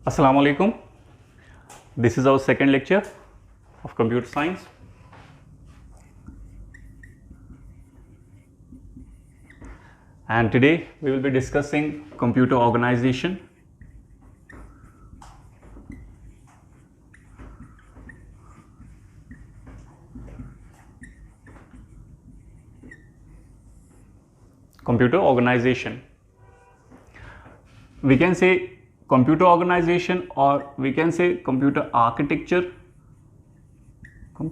Assalamu alaikum. This is our second lecture of computer science. And today we will be discussing computer organization. Computer organization. We can say computer organization, or we can say computer architecture, or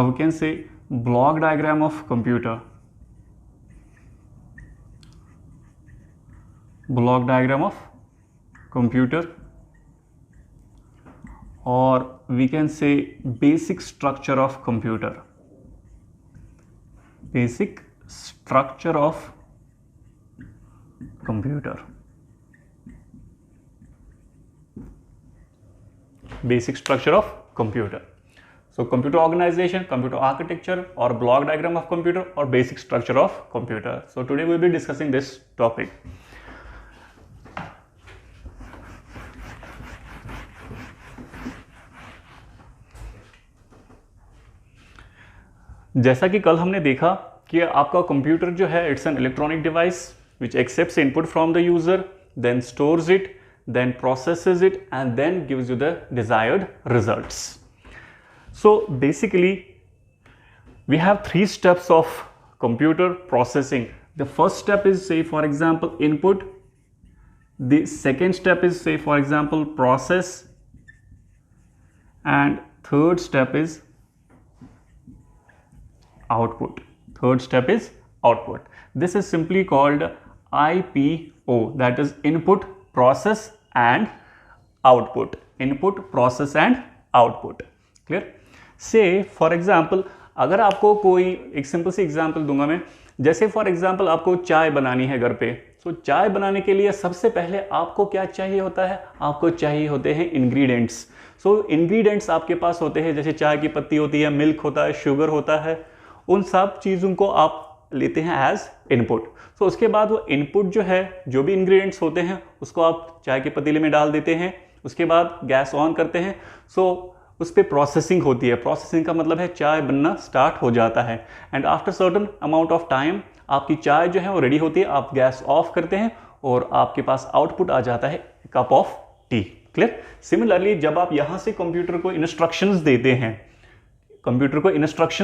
we can say block diagram of computer, or we can say basic structure of computer, basic structure of computer. So computer organization, computer architecture, or block diagram of computer, or basic structure of computer. So today we will be discussing this topic. जैसा कि कल हमने देखा कि आपका computer जो है it's an electronic device which accepts input from the user, then stores it, then processes it, and then gives you the desired results. So basically we have three steps of computer processing. The first step is, say for example, input. The second step is, say for example, process, and third step is output. This is simply called IPO, that is input, process and output. Clear? Say for example, अगर आपको कोई एक simple सी example दूंगा मैं, जैसे for example आपको चाय बनानी है घर पे, तो चाय बनाने के लिए सबसे पहले आपको क्या चाहिए होता है? आपको चाहिए होते हैं इंग्रेडिएंट्स. सो इंग्रेडिएंट्स आपके पास होते हैं, जैसे चाय की पत्ती होती है, मिल्क होता है, शुगर होता है, उन सब चीज़ों को आप लेते हैं एज इनपुट. सो उसके बाद वो इनपुट जो है, जो भी इंग्रेडिएंट्स होते हैं उसको आप चाय के पतीले में डाल देते हैं. उसके बाद गैस ऑन करते हैं. सो उस पर प्रोसेसिंग होती है. प्रोसेसिंग का मतलब है चाय बनना स्टार्ट हो जाता है. And after certain amount of time आपकी चाय जो है वो रेडी होती है. आप गैस ऑफ करते हैं और आपके पास आउटपुट आ जाता है cup of T. Clear? Similarly जब आप यहाँ से कंप्यूटर को इंस्ट्रक्शंस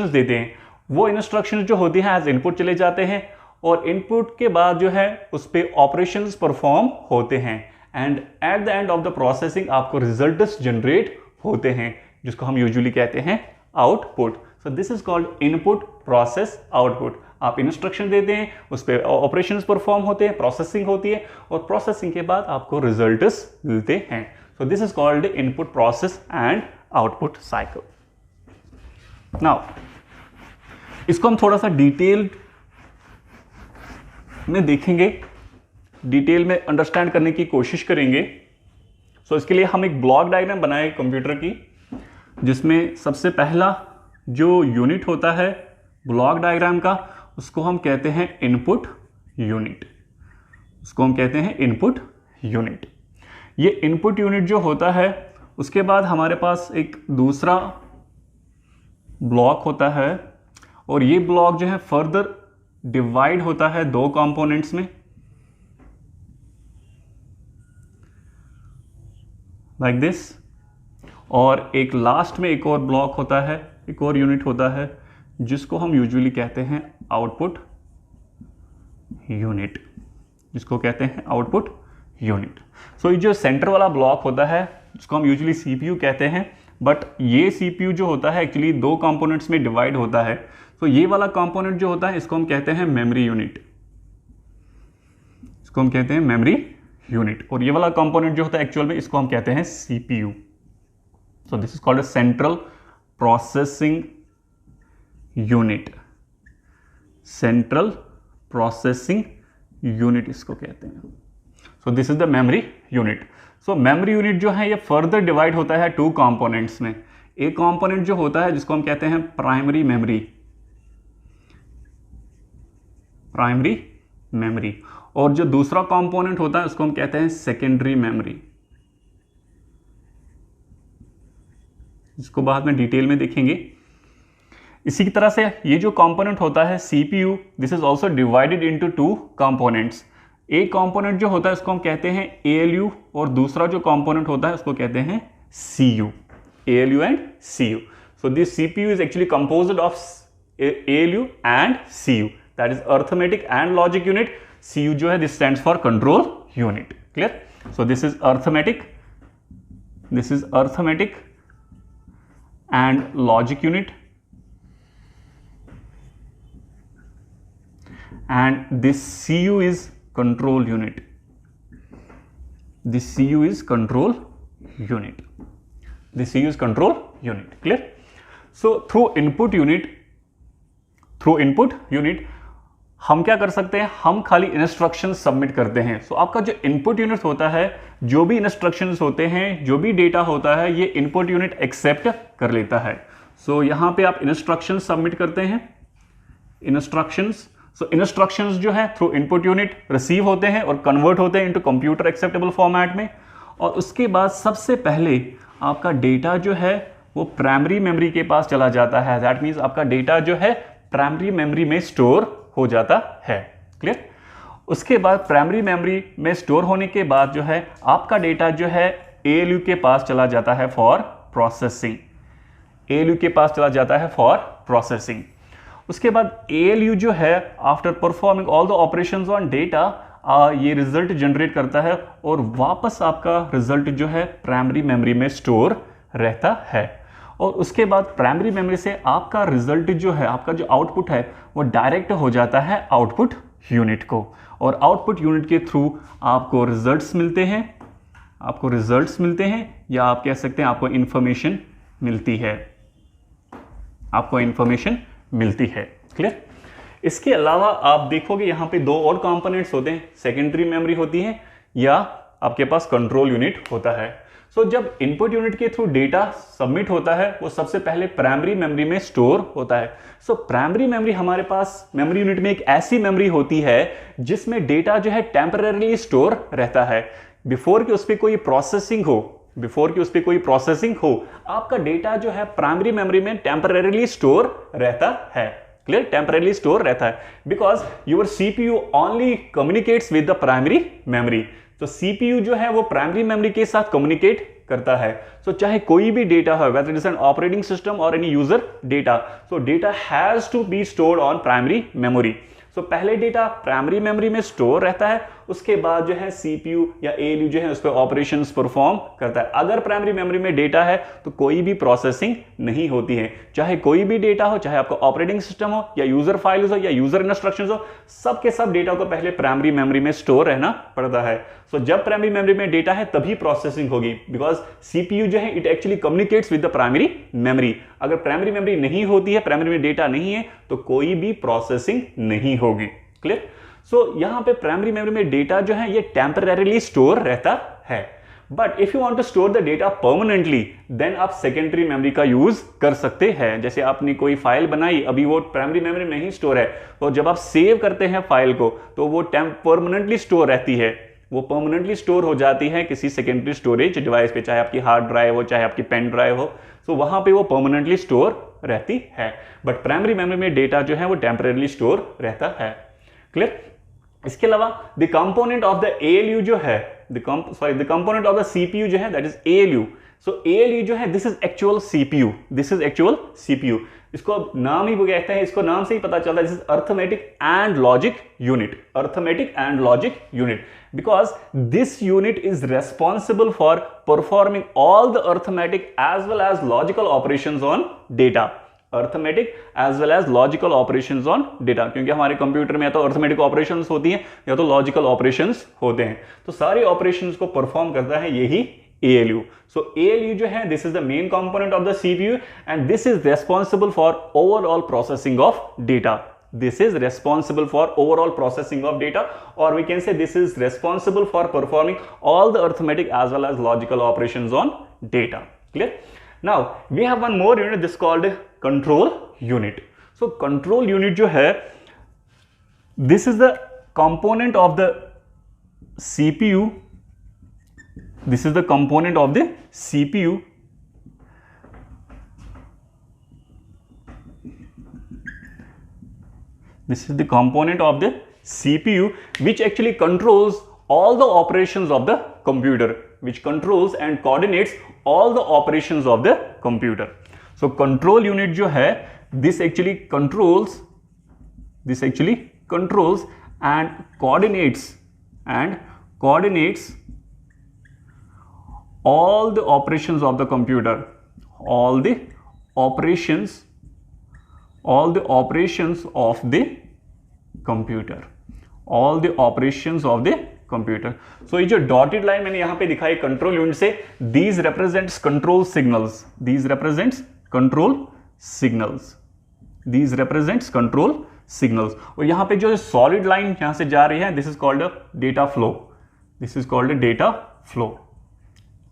देते हैं, वो इंस्ट्रक्शंस जो होती हैं एज इनपुट चले जाते हैं, और इनपुट के बाद जो है उस पर ऑपरेशंस परफॉर्म होते हैं. And at the end of the processing आपको रिजल्ट्स जनरेट होते हैं, जिसको हम यूजुअली कहते हैं output. So this is called input, process, output. आप इंस्ट्रक्शन देते हैं, उस पर ऑपरेशंस परफॉर्म होते हैं, प्रोसेसिंग होती है, और प्रोसेसिंग के बाद आपको रिजल्ट्स मिलते हैं. सो this is called input, process and output cycle. Now इसको हम थोड़ा सा डिटेल में देखेंगे, डिटेल में अंडरस्टैंड करने की कोशिश करेंगे. सो इसके लिए हम एक ब्लॉक डायग्राम बनाए कंप्यूटर की, जिसमें सबसे पहला जो यूनिट होता है ब्लॉक डायग्राम का, उसको हम कहते हैं इनपुट यूनिट. ये इनपुट यूनिट जो होता है, उसके बाद हमारे पास एक दूसरा ब्लॉक होता है, और ये ब्लॉक जो है फर्दर डिवाइड होता है दो कंपोनेंट्स में, लाइक दिस. और एक लास्ट में एक और ब्लॉक होता है, एक और यूनिट होता है, जिसको हम यूजुअली कहते हैं आउटपुट यूनिट. सो ये जो सेंटर वाला ब्लॉक होता है, जिसको हम यूजुअली सीपीयू कहते हैं, बट ये सीपीयू जो होता है एक्चुअली दो कंपोनेंट्स में डिवाइड होता है. तो ये वाला कंपोनेंट जो होता है इसको हम कहते हैं मेमोरी यूनिट. और ये वाला कंपोनेंट जो होता है एक्चुअल में इसको हम कहते हैं CPU. So this is called a central processing unit इसको कहते हैं. सो this is the memory unit. So memory unit जो है ये फर्दर डिवाइड होता है टू कंपोनेंट्स में. एक कंपोनेंट जो होता है जिसको हम कहते हैं प्राइमरी मेमोरी, और जो दूसरा कंपोनेंट होता है उसको हम कहते हैं सेकेंडरी मेमोरी। इसको बाद में डिटेल में देखेंगे। इसी की तरह से ये जो कंपोनेंट होता है CPU, this is also divided into two components. एक कंपोनेंट जो होता है उसको हम कहते हैं ALU और दूसरा जो कंपोनेंट होता है उसको कहते हैं CU। ALU and CU। So this CPU is actually composed of ALU and CU, that is arithmetic and logic unit. CU जो है this stands for control unit. Clear? So this is arithmetic, this is arithmetic and logic unit, and this CU is control unit. This CU is control unit. This CU is control unit. Clear? So through input unit हम क्या कर सकते हैं, हम खाली instruction submit करते हैं। सो आपका जो इनपुट यूनिट होता है, जो भी इंस्ट्रक्शंस होते हैं, जो भी डेटा होता है, ये इनपुट यूनिट एक्सेप्ट कर लेता है। सो यहाँ पे आप इंस्ट्रक्शंस सबमिट करते हैं, इंस्ट्रक्शंस। सो इंस्ट्रक्शंस जो है थ्रू इनपुट यूनिट रिसीव होते हैं और कन्वर्ट होते हैं इनटू कंप्यूटर एक्सेप्टेबल फॉर्मेट में। और उसके बाद सबसे पहले आपका डेटा जो है वो प्राइमरी मेमोरी के पास चला जाता है। दैट मीन्स आपका डेटा जो है प्राइमरी मेमोरी में स्टोर हो जाता है। क्लियर? उसके बाद प्राइमरी मेमोरी में स्टोर होने के बाद जो है आपका डेटा जो है ALU के पास चला जाता है फॉर प्रोसेसिंग। ALU के पास चला जाता है फॉर प्रोसेसिंग। उसके बाद ALU जो है after performing all the operations on data ये रिजल्ट जनरेट करता है और वापस आपका रिजल्ट जो है प्राइमरी मेमोरी में स्टोर रहता है। और उसके बाद प्राइमरी मेमोरी से आपका रिजल्ट जो है, आपका जो आउटपुट है वो डायरेक्ट हो जाता है आउटपुट यूनिट को। और आउटपुट यूनिट के थ्रू आपको रिजल्ट्स मिलते हैं, आपको रिजल्ट्स मिलते हैं या आप कह सकते हैं आपको इंफॉर्मेशन मिलती है, आपको इंफॉर्मेशन मिलती है। क्लियर? इसके अलावा आप देखोगे यहाँ पे दो और कंपोनेंट्स होते हैं, सेकेंडरी मेमोरी होती है या आपके पास कंट्रोल यूनिट होता है। सो जब इनपुट यूनिट के थ्रू डेटा सबमिट होता है वो सबसे पहले प्राइमरी मेमोरी में स्टोर होता है। सो प्राइमरी मेमोरी हमारे पास मेमोरी यूनिट में एक ऐसी मेमोरी होती है जिसमें डेटा जो है टेम्परेरीली स्टोर रहता है। बिफोर कि उस पर कोई प्रोसेसिंग हो, बिफोर कि उस पर कोई प्रोसेसिंग हो, आपका डेटा जो है प्राइमरी मेमोरी में टेम्परेरीली स्टोर रहता है। क्लियर? टेम्परेरीली स्टोर रहता है because your CPU only communicates with the primary memory. तो CPU जो है वो प्राइमरी मेमोरी के साथ कम्युनिकेट करता है। सो चाहे कोई भी डेटा हो, whether it is an operating system और any user data, so data has to be stored on primary memory. So पहले डेटा प्राइमरी मेमोरी में स्टोर रहता है, उसके बाद जो है CPU या ALU जो है उस पर ऑपरेशंस परफॉर्म करता है। अगर प्राइमरी मेमोरी में डेटा है तो कोई भी प्रोसेसिंग नहीं होती है, चाहे कोई भी डेटा हो, चाहे आपका ऑपरेटिंग सिस्टम हो या यूजर फाइल्स हो या यूजर इंस्ट्रक्शंस हो, सब के सब डेटा को पहले प्राइमरी मेमोरी में स्टोर रहना पड़ता है। सो जब प्राइमरी मेमोरी में डेटा है तभी प्रोसेसिंग होगी बिकॉज CPU जो है it actually communicates with the primary memory. अगर प्राइमरी मेमोरी नहीं होती है, प्राइमरी में डेटा नहीं है, तो कोई भी प्रोसेसिंग नहीं होगी। क्लियर? सो यहां पे प्राइमरी मेमोरी में डेटा जो है ये टेम्परेरीली स्टोर रहता है। But if you want to store the data permanently then आप सेकेंडरी मेमोरी का यूज कर सकते हैं। जैसे आपने कोई फाइल बनाई, अभी वो प्राइमरी मेमोरी में ही स्टोर है, और जब आप सेव करते हैं फाइल को तो वो परमानेंटली स्टोर रहती है, वो परमानेंटली स्टोर हो जाती है किसी सेकेंडरी स्टोरेज डिवाइस पे, चाहे आपकी हार्ड ड्राइव हो, चाहे आपकी पेन ड्राइव हो, तो वहां पे वो परमानेंटली स्टोर रहती है। बट प्राइमरी मेमोरी में डेटा जो है वो टेम्परेरीली स्टोर रहता है। क्लियर? इसके अलावा the component of the ALU जो है, the component of the CPU जो है that is ALU। So ALU जो है this is actual CPU, this is actual CPU। इसको नाम ही वो कहते हैं, इसको नाम से ही पता चलता है this is arithmetic and logic unit, arithmetic and logic unit, because this unit is responsible for performing all the arithmetic as well as logical operations on data, arithmetic as well as logical operations on data. क्योंकि हमारे computer में या तो arithmetic operations होती हैं या तो logical operations होते हैं, तो सारे ऑपरेशंस को परफॉर्म करता है यही ALU। So ALU जो है this is the main component of the CPU and this is responsible for overall processing of data. This is responsible for overall processing of data, or we can say this is responsible for performing all the arithmetic as well as logical operations on data. Clear? Now we have one more unit, this called control unit. So control unit जो है this is the component of the CPU, this is the component of the CPU. This is the component of the CPU which actually controls all the operations of the computer, which controls and coordinates all the operations of the computer. So control unit जो है, this actually controls and coordinates all the operations of the computer, all the operations of the computer. So ये जो dotted line मैंने यहां पे दिखाई control unit से, these represents control signals, these represents control signals. और यहां पे जो सॉलिड लाइन यहां से जा रही है, this is called a data flow,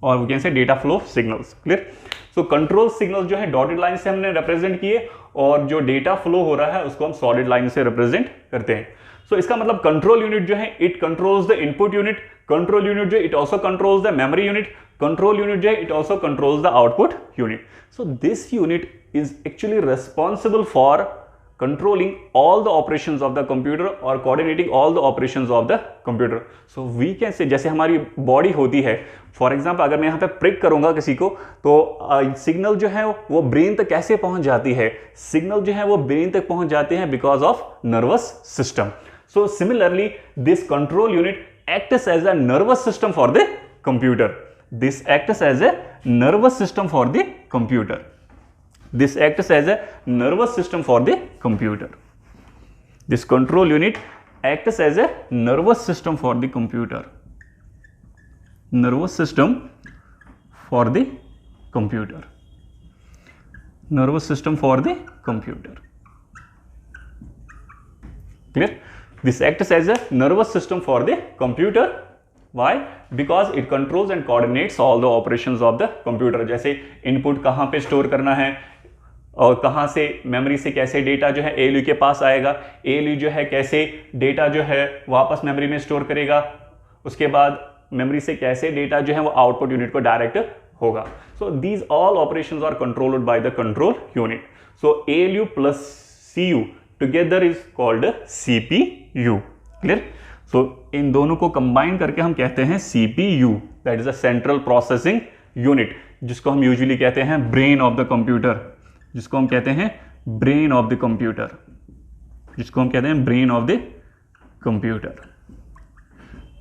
और we can say data flow signals. Clear? So control signals जो है डॉटेड लाइन से हमने रिप्रेजेंट किए, और जो डेटा फ्लो हो रहा है उसको हम सॉलिड लाइन से रिप्रेजेंट करते हैं. सो इसका मतलब कंट्रोल यूनिट जो है, it controls the input unit, control unit जो it also controls the memory unit, control unit जो है it also controls the output unit. So this unit is actually responsible for controlling all the operations of the computer or coordinating all the operations of the computer. So we can say, जैसे हमारी body होती है, for example अगर मैं यहाँ पे prick करूंगा किसी को, तो सिग्नल जो है वो ब्रेन तक कैसे पहुंच जाती है? सिग्नल जो है वो ब्रेन तक पहुंच जाते हैं because of nervous system. So similarly this control unit acts as a nervous system for the computer. This acts as a nervous system for the computer. This acts as a nervous system for the computer. This control unit acts as a nervous system for the computer. Nervous system for the computer. Nervous system for the computer. Clear? This acts as a nervous system for the computer. Why? Because it controls and coordinates all the operations of the computer. जैसे input कहाँ पे store करना है और कहाँ से memory से कैसे डेटा जो है ALU के पास आएगा, ALU जो है कैसे डेटा जो है वापस मेमोरी में स्टोर करेगा, उसके बाद मेमोरी से कैसे डेटा जो है वो आउटपुट यूनिट को डायरेक्ट होगा. So these all operations are controlled by the control unit. So ALU plus CU together is called CPU. Clear? So इन दोनों को कंबाइन करके हम कहते हैं CPU, that is a central processing unit, जिसको हम यूजुअली कहते हैं ब्रेन ऑफ द कंप्यूटर, जिसको हम कहते हैं ब्रेन ऑफ द कंप्यूटर, जिसको हम कहते हैं ब्रेन ऑफ द कंप्यूटर,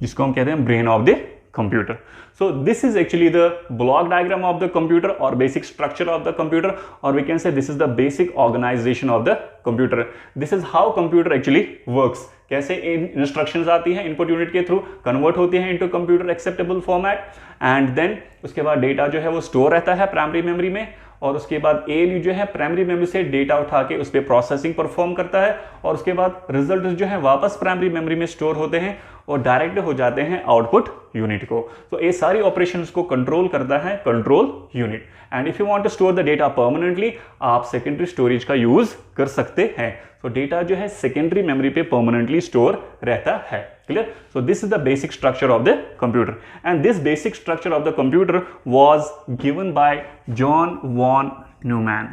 जिसको हम कहते हैं brain of the computer. So this is actually the block diagram of the computer or basic structure of the computer, or we can say this is the basic organization of the computer. This is how computer actually works. कैसे instructions आती हैं input unit के through, convert होती हैं into computer acceptable format, and then उसके बाद data जो है वो स्टोर रहता है प्राइमरी मेमोरी में, और उसके बाद ALU जो है प्राइमरी मेमोरी से डेटा उठा के उस पर प्रोसेसिंग परफॉर्म करता है, और उसके बाद रिजल्ट जो है वापस प्राइमरी मेमोरी में स्टोर होते हैं और डायरेक्ट हो जाते हैं आउटपुट यूनिट को. तो ये सारी ऑपरेशंस को कंट्रोल करता है control unit. And if you want to store the data permanently, आप सेकेंडरी स्टोरेज का यूज कर सकते हैं. तो डेटा जो है सेकेंडरी मेमोरी पे परमानेंटली स्टोर रहता है. Clear? So this is the basic structure of the computer, and this basic structure of the computer was given by John von Neumann.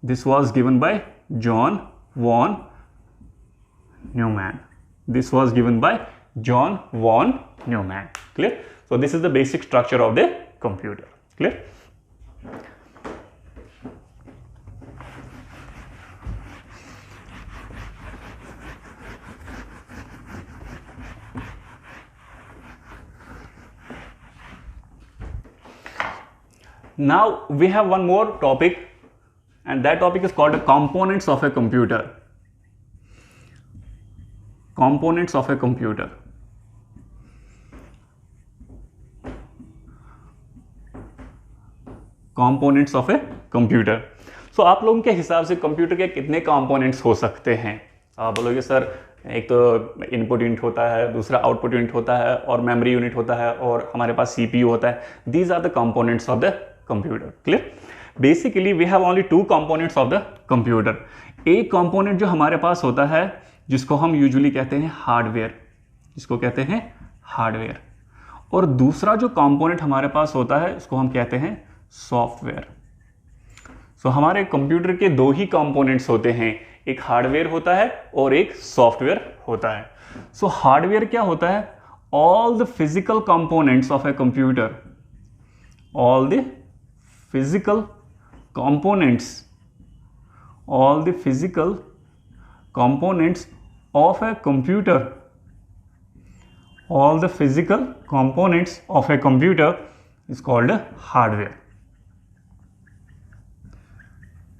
This was given by John von Neumann. This was given by John von Neumann. Clear? So this is the basic structure of the computer. Clear? Now we have one more topic, and that topic is called components of a computer. Components of a computer. Components of a computer. So आप लोगों के हिसाब से computer के कितने components हो सकते हैं? आप बोलोगे सर एक तो इनपुट यूनिट होता है, दूसरा आउटपुट यूनिट होता है, और मेमोरी यूनिट होता है, और हमारे पास CPU होता है. These are the components of the computer. Clear? Basically we have only two components of the computer. एक कंपोनेंट जो हमारे पास होता है जिसको हम यूजुअली कहते हैं हार्डवेयर, जिसको कहते हैं हार्डवेयर, और दूसरा जो कंपोनेंट हमारे पास होता है उसको हम कहते हैं सॉफ्टवेयर। सो हमारे कंप्यूटर के दो ही कंपोनेंट्स होते हैं, एक हार्डवेयर होता है और एक सॉफ्टवेयर होता है। सो हार्डवेयर क्या होता है? All the physical components of a computer, all the physical components, all the physical components of a computer, all the physical components of a computer is called hardware.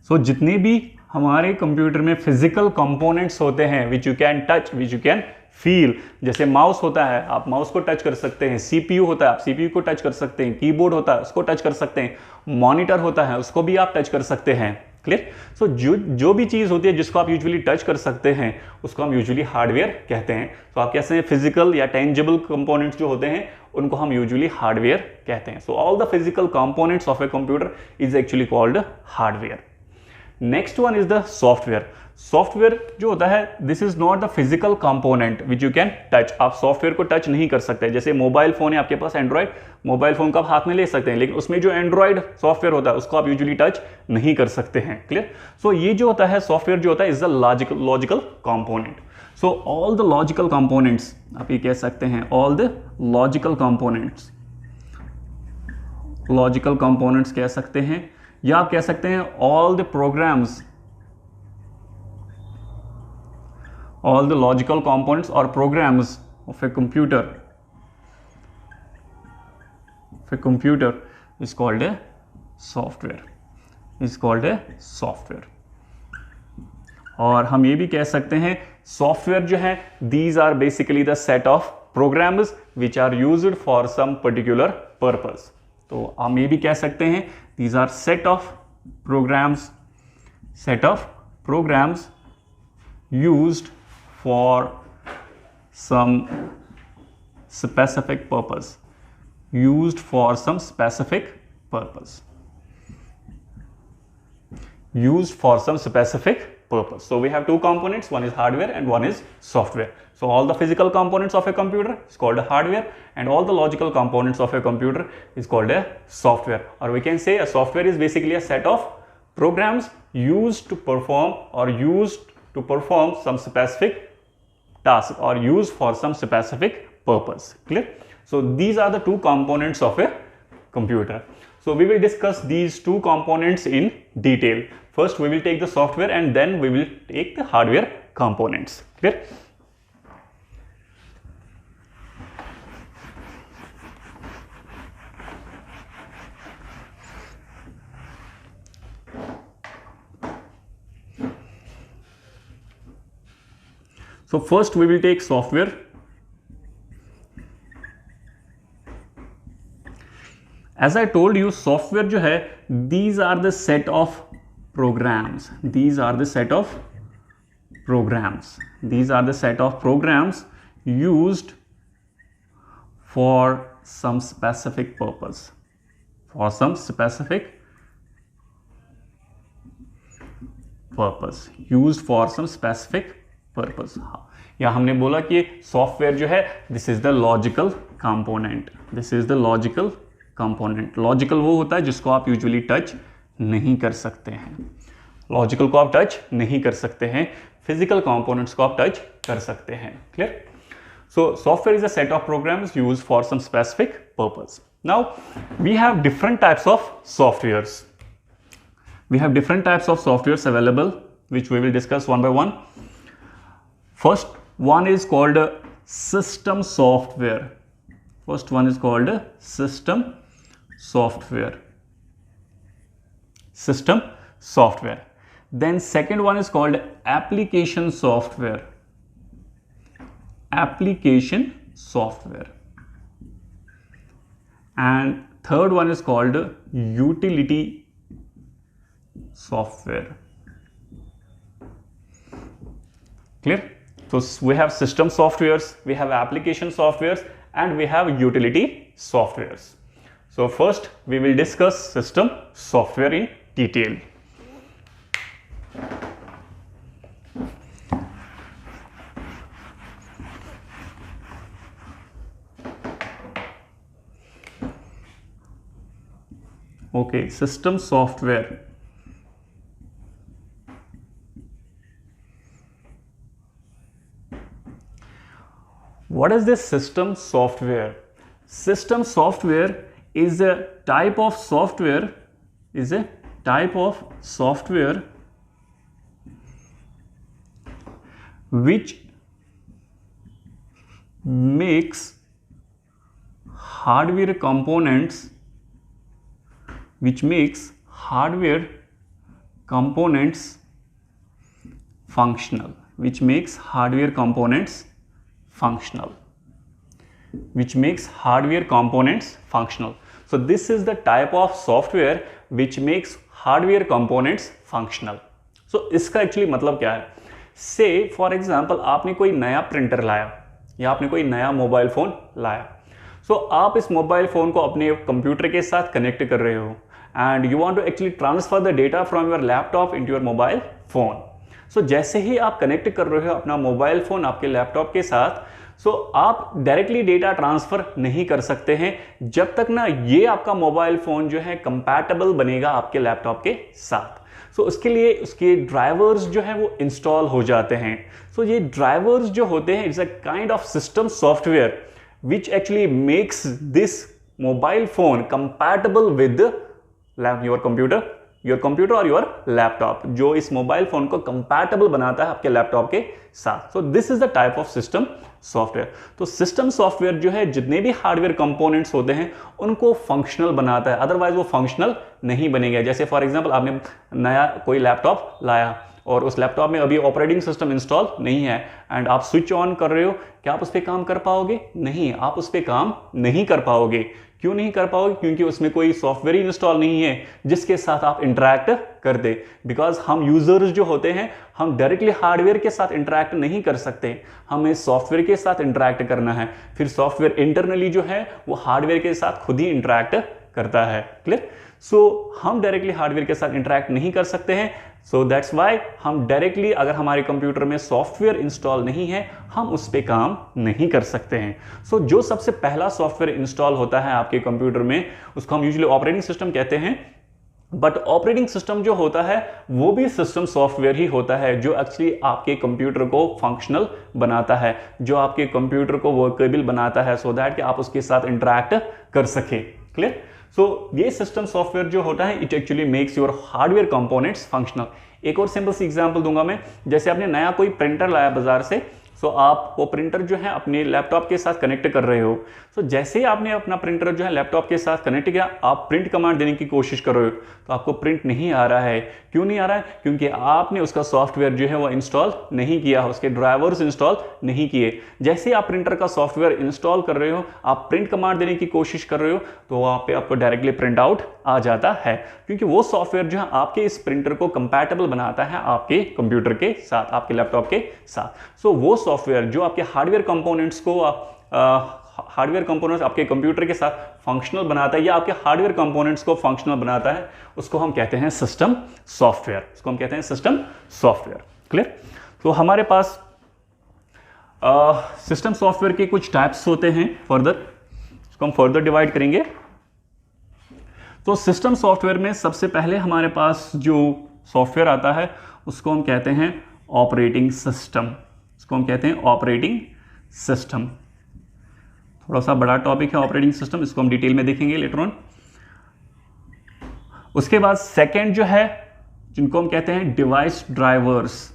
So जितने भी हमारे computer में physical components होते हैं which you can touch, which you can feel, जैसे mouse होता है आप माउस को टच कर सकते हैं, सीपीयू होता है आप सीपीयू को टच कर सकते हैं, कीबोर्ड होता है उसको टच कर सकते हैं, मॉनिटर होता है उसको भी आप टच कर सकते हैं। क्लियर? सो जो भी चीज़ होती है जिसको आप यूजुअली टच कर सकते हैं उसको हम यूजुअली हार्डवेयर कहते हैं। तो आप कैसे हैं, फिजिकल या टेंजिबल कंपोनेंट्स जो होते हैं उनको हम यूजुअली हार्डवेयर कहते हैं। सो all the physical components of a computer is actually called hardware. Next one is the software. Software जो होता है this is not the physical component which you can touch. आप सॉफ्टवेयर को टच नहीं कर सकते। जैसे मोबाइल फोन है आपके पास एंड्रॉइड, मोबाइल फोन को आप हाथ में ले सकते हैं लेकिन उसमें जो एंड्रॉइड सॉफ्टवेयर होता है उसको आप यूजुअली टच नहीं कर सकते हैं। क्लियर? सो ये जो होता है सॉफ्टवेयर जो होता है is the logical component. So all the logical components, आप ये कह सकते हैं all the logical components, logical components कह सकते हैं, या आप कह सकते हैं all the programs, all the logical components or programs of a computer is called a software, और हम ये भी कह सकते हैं सॉफ्टवेयर जो है these are basically the set of programs which are used for some particular purpose। तो हम ये भी कह सकते हैं these are set of programs used for some specific purpose, used for some specific purpose, used for some specific purpose. So we have two components, one is hardware and one is software. So all the physical components of a computer is called a hardware and all the logical components of a computer is called a software. Or we can say a software is basically a set of programs used to perform some specific task or used for some specific purpose. Clear? So these are the two components of a computer. So we will discuss these two components in detail. First we will take the software and then we will take the hardware components. Clear? So first we will take software. As I told you, software जो है these are the set of programs. These are the set of programs used for some specific purpose. Used for some specific purpose. या हमने बोला कि software जो है this is the logical component, logical वो होता है जिसको आप यूजुअली टच नहीं कर सकते हैं, लॉजिकल को आप टच नहीं कर सकते हैं, फिजिकल कंपोनेंट्स को आप टच कर सकते हैं। Clear? So software is a set of programs used for some specific purpose. Now we have different types of softwares, available which we will discuss one by one. First one is called system software. System software. Then second one is called application software. And third one is called utility software. Clear? So we have system softwares, we have application softwares, and we have utility softwares. So first we will discuss system software in detail. Okay, system software. What is this system software? System software is a type of software, which makes hardware components functional. So this is the type of software which makes hardware components functional. So इसका actually मतलब क्या है? से for example आपने कोई नया printer लाया या आपने कोई नया मोबाइल फोन लाया. सो आप इस मोबाइल फोन को अपने कंप्यूटर के साथ कनेक्ट कर रहे हो and you want to actually transfer the data from your laptop into your mobile phone. So जैसे ही आप कनेक्ट कर रहे हो अपना मोबाइल फोन आपके लैपटॉप के साथ, सो आप डायरेक्टली डेटा ट्रांसफर नहीं कर सकते हैं जब तक ना ये आपका मोबाइल फोन जो है कंपैटिबल बनेगा आपके लैपटॉप के साथ. सो उसके लिए उसके ड्राइवर्स जो है वो इंस्टॉल हो जाते हैं. सो ये ड्राइवर्स जो होते हैं it's a kind of system software which actually makes this mobile phone compatible with your computer or your laptop, जो इस मोबाइल फोन को compatible बनाता है आपके लैपटॉप के साथ. So this is the type of system software. तो system software जो है जितने भी हार्डवेयर कंपोनेंट्स होते हैं उनको फंक्शनल बनाता है, अदरवाइज वो फंक्शनल नहीं बनेगा. जैसे फॉर एग्जांपल आपने नया कोई लैपटॉप लाया और उस लैपटॉप में अभी ऑपरेटिंग सिस्टम इंस्टॉल नहीं है एंड आप स्विच ऑन कर रहे हो, क्या आप उस पर काम कर पाओगे? नहीं, आप उस पर काम नहीं कर पाओगे. क्यों नहीं कर पाओगे? क्योंकि उसमें कोई सॉफ्टवेयर ही इंस्टॉल नहीं है जिसके साथ आप इंटरैक्ट कर दे. बिकॉज हम यूजर्स जो होते हैं हम डायरेक्टली हार्डवेयर के साथ इंटरैक्ट नहीं कर सकते, हमें सॉफ्टवेयर के साथ इंटरैक्ट करना है. फिर सॉफ्टवेयर इंटरनली जो है वो हार्डवेयर के साथ खुद ही इंटरैक्ट करता है. क्लियर? सो हम डायरेक्टली हार्डवेयर के साथ इंटरैक्ट नहीं कर सकते हैं. सो दैट्स वाई हम डायरेक्टली अगर हमारे कंप्यूटर में सॉफ्टवेयर इंस्टॉल नहीं है हम उस पर काम नहीं कर सकते हैं. सो जो सबसे पहला सॉफ्टवेयर इंस्टॉल होता है आपके कंप्यूटर में उसको हम यूजुअली ऑपरेटिंग सिस्टम कहते हैं. बट ऑपरेटिंग सिस्टम जो होता है वो भी सिस्टम सॉफ्टवेयर ही होता है जो एक्चुअली आपके कंप्यूटर को फंक्शनल बनाता है, जो आपके कंप्यूटर को वर्केबल बनाता है सो दैट कि आप उसके साथ इंटरैक्ट कर सके. क्लियर? सो ये सिस्टम सॉफ्टवेयर जो होता है it actually makes your hardware components functional. एक और सिंपल सी एग्जांपल दूंगा मैं. जैसे आपने नया कोई प्रिंटर लाया बाजार से, सो आप वो प्रिंटर जो है अपने लैपटॉप के साथ कनेक्ट कर रहे हो. सो जैसे ही आपने अपना प्रिंटर जो है लैपटॉप के साथ कनेक्ट किया, आप प्रिंट कमांड देने की कोशिश कर रहे हो तो आपको प्रिंट नहीं आ रहा है. क्यों नहीं आ रहा है? क्योंकि आपने उसका सॉफ्टवेयर जो है वो इंस्टॉल नहीं किया, उसके ड्राइवर्स इंस्टॉल नहीं किए. जैसे ही आप प्रिंटर का सॉफ्टवेयर इंस्टॉल कर रहे हो, आप प्रिंट कमांड देने की कोशिश कर रहे हो तो वहाँ पे आपको डायरेक्टली प्रिंट आउट आ जाता है, क्योंकि वो सॉफ्टवेयर जो है आपके इस प्रिंटर को कंपैटिबल बनाता है आपके कंप्यूटर के साथ, आपके लैपटॉप के साथ. सो वो सॉफ्टवेयर जो आपके हार्डवेयर कंपोनेंट्स को हार्डवेयर कंपोनेंट्स आपके कंप्यूटर के साथ फंक्शनल बनाता है या आपके हार्डवेयर कंपोनेंट्स को फंक्शनल बनाता है उसको हम कहते हैं सिस्टम सॉफ्टवेयर. उसको हम कहते हैं सिस्टम सॉफ्टवेयर. क्लियर? तो हमारे पास सिस्टम सॉफ्टवेयर के कुछ टाइप्स होते हैं. फर्दर इसको हम फर्दर डिवाइड करेंगे. तो सिस्टम सॉफ्टवेयर में सबसे पहले हमारे पास जो सॉफ्टवेयर आता है उसको हम कहते हैं ऑपरेटिंग सिस्टम. इसको हम कहते हैं ऑपरेटिंग सिस्टम. थोड़ा सा बड़ा टॉपिक है ऑपरेटिंग सिस्टम, इसको हम डिटेल में देखेंगे लेटर ऑन. उसके बाद सेकंड जो है जिनको हम कहते हैं डिवाइस ड्राइवर्स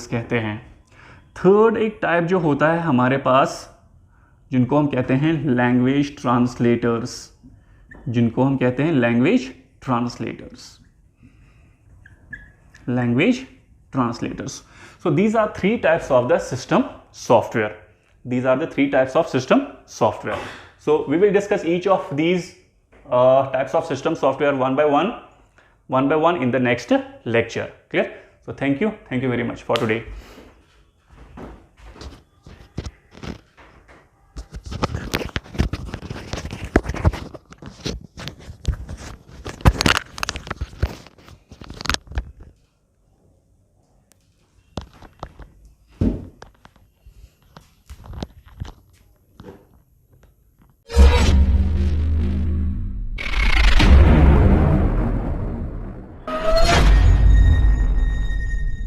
कहते हैं. थर्ड एक टाइप जो होता है हमारे पास जिनको हम कहते हैं language translators. So these are three types of the system software. So we will discuss each of these types of system software one by one in the next lecture. Clear? So thank you very much for today.